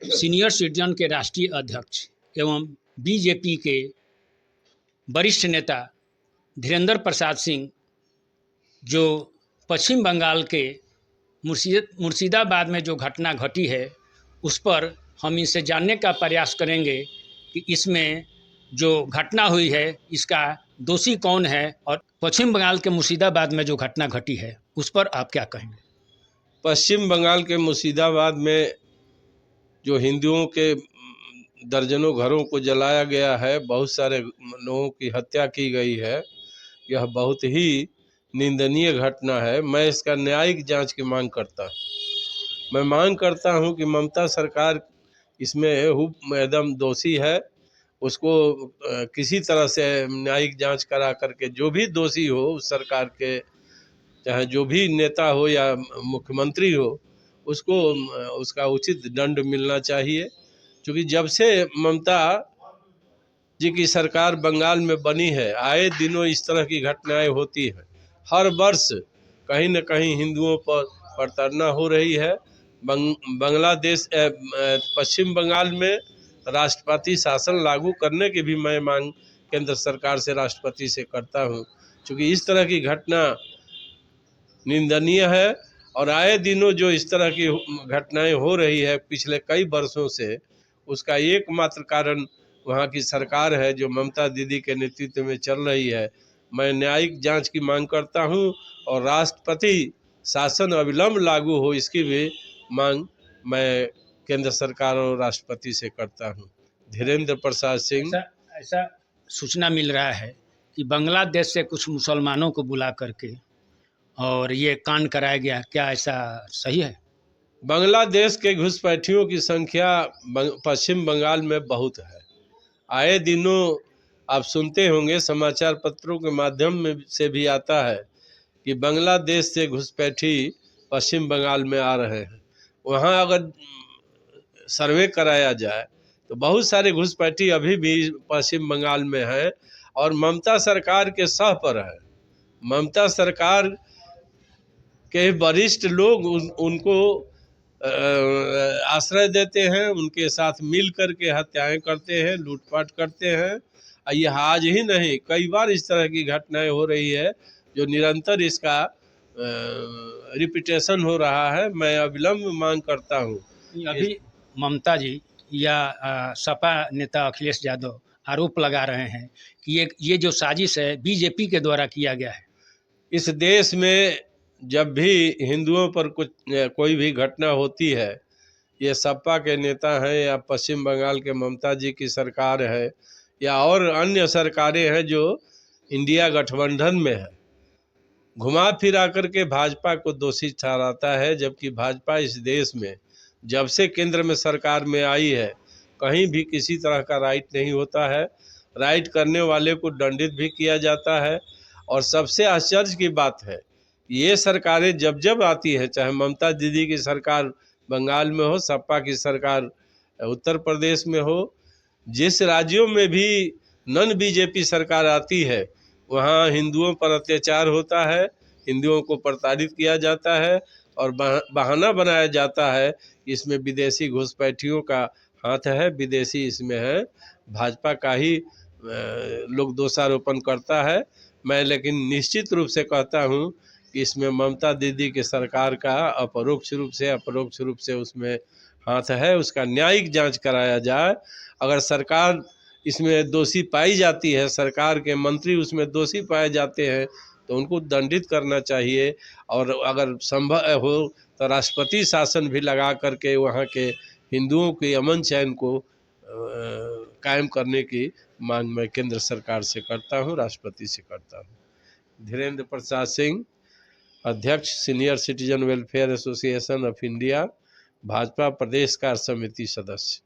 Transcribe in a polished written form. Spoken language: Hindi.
सीनियर सिटीजन के राष्ट्रीय अध्यक्ष एवं बीजेपी के वरिष्ठ नेता धीरेंद्र प्रसाद सिंह जो पश्चिम बंगाल के मुर्शिदाबाद में जो घटना घटी है उस पर हम इनसे जानने का प्रयास करेंगे कि इसमें जो घटना हुई है इसका दोषी कौन है और पश्चिम बंगाल के मुर्शिदाबाद में जो घटना घटी है उस पर आप क्या कहेंगे। पश्चिम बंगाल के मुर्शिदाबाद में जो हिंदुओं के दर्जनों घरों को जलाया गया है, बहुत सारे लोगों की हत्या की गई है, यह बहुत ही निंदनीय घटना है। मैं इसका न्यायिक जांच की मांग करता हूँ। मैं मांग करता हूँ कि ममता सरकार इसमें एकदम दोषी है, उसको किसी तरह से न्यायिक जांच करा करके जो भी दोषी हो उस सरकार के, चाहे जो भी नेता हो या मुख्यमंत्री हो, उसको उसका उचित दंड मिलना चाहिए। क्योंकि जब से ममता जी की सरकार बंगाल में बनी है, आए दिनों इस तरह की घटनाएं होती हैं। हर वर्ष कहीं न कहीं हिंदुओं पर प्रताड़ना हो रही है। बांग्लादेश पश्चिम बंगाल में राष्ट्रपति शासन लागू करने की भी मैं मांग केंद्र सरकार से, राष्ट्रपति से करता हूं। क्योंकि इस तरह की घटना निंदनीय है और आए दिनों जो इस तरह की घटनाएं हो रही है पिछले कई वर्षों से, उसका एकमात्र कारण वहाँ की सरकार है जो ममता दीदी के नेतृत्व में चल रही है। मैं न्यायिक जांच की मांग करता हूं और राष्ट्रपति शासन अविलंब लागू हो, इसकी भी मांग मैं केंद्र सरकार और राष्ट्रपति से करता हूं। धीरेंद्र प्रसाद सिंह। ऐसा सूचना मिल रहा है कि बांग्लादेश से कुछ मुसलमानों को बुला करके और ये कांड कराया गया, क्या ऐसा सही है? बांग्लादेश के घुसपैठियों की संख्या पश्चिम बंगाल में बहुत है। आए दिनों आप सुनते होंगे, समाचार पत्रों के माध्यम में से भी आता है कि बांग्लादेश से घुसपैठी पश्चिम बंगाल में आ रहे हैं। वहाँ अगर सर्वे कराया जाए तो बहुत सारे घुसपैठी अभी भी पश्चिम बंगाल में हैं और ममता सरकार के सह पर है। ममता सरकार के वरिष्ठ लोग उनको आश्रय देते हैं, उनके साथ मिल करके हत्याएं करते हैं, लूटपाट करते हैं। यह आज ही नहीं, कई बार इस तरह की घटनाएं हो रही है जो निरंतर इसका रिपीटेशन हो रहा है। मैं अविलंब मांग करता हूं। अभी ममता जी या सपा नेता अखिलेश यादव आरोप लगा रहे हैं कि ये जो साजिश है बीजेपी के द्वारा किया गया है। इस देश में जब भी हिंदुओं पर कोई भी घटना होती है, ये सपा के नेता हैं या पश्चिम बंगाल के ममता जी की सरकार है या और अन्य सरकारें हैं जो इंडिया गठबंधन में है, घुमा फिरा करके भाजपा को दोषी ठहराता है। जबकि भाजपा इस देश में जब से केंद्र में सरकार में आई है, कहीं भी किसी तरह का राइट नहीं होता है। राइट करने वाले को दंडित भी किया जाता है। और सबसे आश्चर्य की बात है, ये सरकारें जब जब आती है, चाहे ममता दीदी की सरकार बंगाल में हो, सपा की सरकार उत्तर प्रदेश में हो, जिस राज्यों में भी नॉन बीजेपी सरकार आती है वहाँ हिंदुओं पर अत्याचार होता है, हिंदुओं को प्रताड़ित किया जाता है और बहाना बनाया जाता है इसमें विदेशी घुसपैठियों का हाथ है, विदेशी इसमें है, भाजपा का ही लोग दोषारोपण करता है। मैं लेकिन निश्चित रूप से कहता हूं कि इसमें ममता दीदी की सरकार का अपरोक्ष रूप से उसमें हाथ है। उसका न्यायिक जांच कराया जाए। अगर सरकार इसमें दोषी पाई जाती है, सरकार के मंत्री उसमें दोषी पाए जाते हैं, तो उनको दंडित करना चाहिए। और अगर संभव हो तो राष्ट्रपति शासन भी लगा करके वहाँ के हिंदुओं के अमन चैन को कायम करने की मांग मैं केंद्र सरकार से करता हूं, राष्ट्रपति से करता हूं। धीरेंद्र प्रसाद सिंह, अध्यक्ष senior citizen welfare association of India, Bhajpa प्रदेश कार्य समिति सदस्य।